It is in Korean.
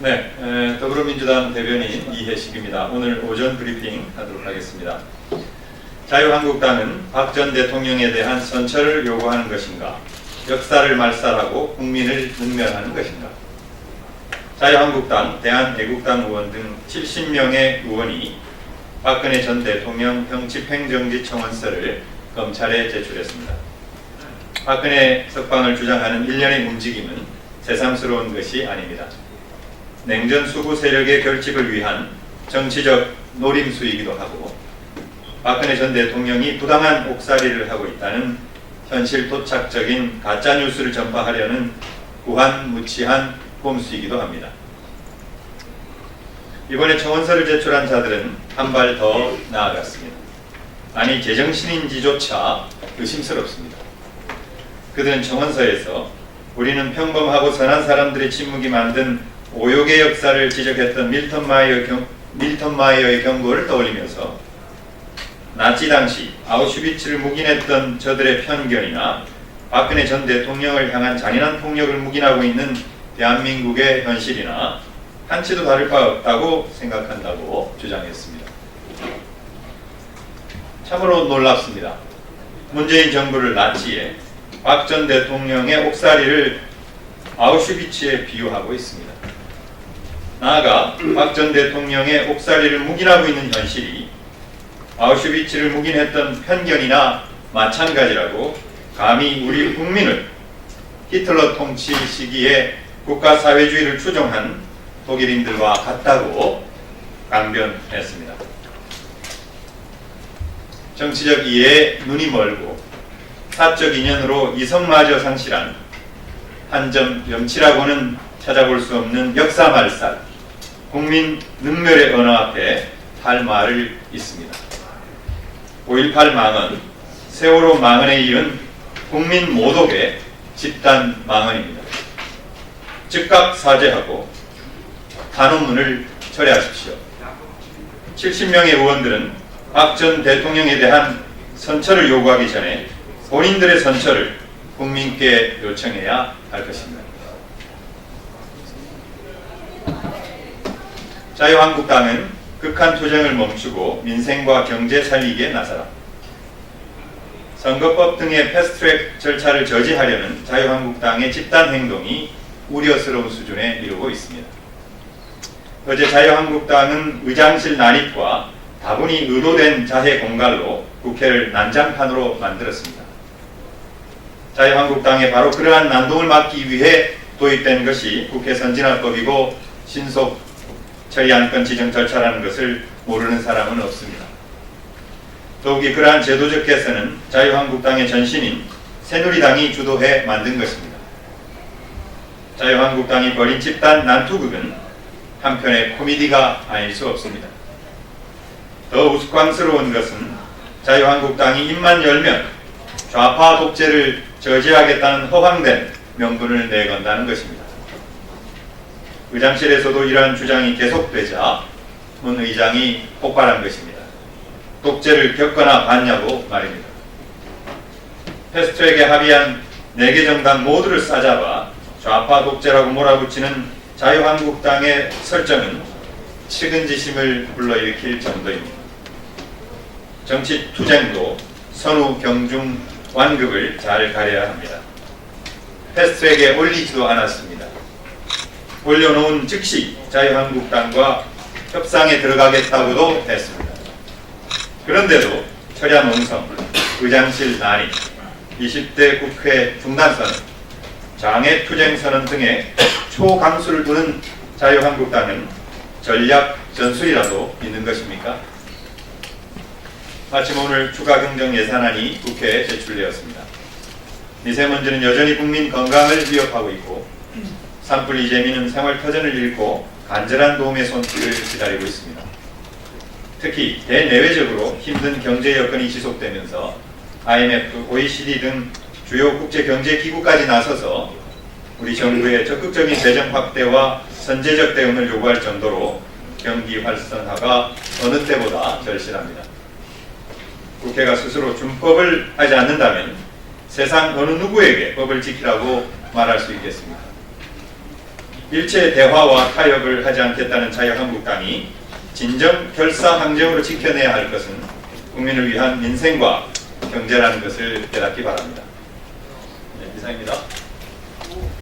네, 더불어민주당 대변인 이해식입니다. 오늘 오전 브리핑 하도록 하겠습니다. 자유한국당은 박 전 대통령에 대한 선처를 요구하는 것인가? 역사를 말살하고 국민을 능멸하는 것인가? 자유한국당, 대한애국당 의원 등 70명의 의원이 박근혜 전 대통령 형집행정지 청원서를 검찰에 제출했습니다. 박근혜 석방을 주장하는 일련의 움직임은 새삼스러운 것이 아닙니다. 냉전 수구 세력의 결집을 위한 정치적 노림수이기도 하고 박근혜 전 대통령이 부당한 옥살이를 하고 있다는 현실 도착적인 가짜뉴스를 전파하려는 무한무치한 꼼수이기도 합니다. 이번에 청원서를 제출한 자들은 한 발 더 나아갔습니다. 아니 제정신인지조차 의심스럽습니다. 그들은 청원서에서 우리는 평범하고 선한 사람들의 침묵이 만든 오욕의 역사를 지적했던 밀턴 마이어의 경고를 떠올리면서 나치 당시 아우슈비츠를 묵인했던 저들의 편견이나 박근혜 전 대통령을 향한 잔인한 폭력을 묵인하고 있는 대한민국의 현실이나 한치도 다를 바 없다고 생각한다고 주장했습니다. 참으로 놀랍습니다. 문재인 정부를 나치에 박 전 대통령의 옥살이를 아우슈비츠에 비유하고 있습니다. 나아가 박 전 대통령의 옥살이를 묵인하고 있는 현실이 아우슈비츠를 묵인했던 편견이나 마찬가지라고 감히 우리 국민을 히틀러 통치 시기에 국가사회주의를 추종한 독일인들과 같다고 강변했습니다. 정치적 이해에 눈이 멀고 사적 인연으로 이성마저 상실한 한 점 염치라고는 찾아볼 수 없는 역사말살, 국민 능멸의 언어 앞에 할 말을 있습니다. 5.18 망언, 세월호 망언에 이은 국민 모독의 집단 망언입니다. 즉각 사죄하고 탄원문을 철회하십시오. 70명의 의원들은 박 전 대통령에 대한 선처를 요구하기 전에 본인들의 선처를 국민께 요청해야 할 것입니다. 자유한국당은 극한 투쟁을 멈추고 민생과 경제 살리기에 나서라. 선거법 등의 패스트트랙 절차를 저지하려는 자유한국당의 집단 행동이 우려스러운 수준에 이르고 있습니다. 어제 자유한국당은 의장실 난입과 다분히 의도된 자해 공갈로 국회를 난장판으로 만들었습니다. 자유한국당에 바로 그러한 난동을 막기 위해 도입된 것이 국회 선진화법이고 신속 처리안건 지정 절차라는 것을 모르는 사람은 없습니다. 더욱이 그러한 제도적 개선은 자유한국당의 전신인 새누리당이 주도해 만든 것입니다. 자유한국당이 벌인 집단 난투극은 한편의 코미디가 아닐 수 없습니다. 더 우스꽝스러운 것은 자유한국당이 입만 열면 좌파 독재를 저지하겠다는 허황된 명분을 내건다는 것입니다. 의장실에서도 이러한 주장이 계속되자 문 의장이 폭발한 것입니다. 독재를 겪거나 봤냐고 말입니다. 패스트트랙에 합의한 4개 정당 모두를 싸잡아 좌파 독재라고 몰아붙이는 자유한국당의 설정은 측은지심을 불러일으킬 정도입니다. 정치 투쟁도 선후, 경중, 완급을 잘 가려야 합니다. 패스트트랙에 올리지도 않았습니다. 올려놓은 즉시 자유한국당과 협상에 들어가겠다고도 했습니다. 그런데도 철야 농성, 의장실 난입, 20대 국회 중단선언, 장애 투쟁선언 등의 초강수를 두는 자유한국당은 전략 전술이라도 있는 것입니까? 마침 오늘 추가 경정 예산안이 국회에 제출되었습니다. 미세먼지는 여전히 국민 건강을 위협하고 있고 산불 이재민은 생활 터전을 잃고 간절한 도움의 손길을 기다리고 있습니다. 특히 대내외적으로 힘든 경제 여건이 지속되면서 IMF, OECD 등 주요 국제경제기구까지 나서서 우리 정부의 적극적인 재정 확대와 선제적 대응을 요구할 정도로 경기 활성화가 어느 때보다 절실합니다. 국회가 스스로 준법을 하지 않는다면 세상 어느 누구에게 법을 지키라고 말할 수 있겠습니까? 일체 대화와 타협을 하지 않겠다는 자유한국당이 진정 결사항정으로 지켜내야 할 것은 국민을 위한 민생과 경제라는 것을 깨닫기 바랍니다. 네, 이상입니다.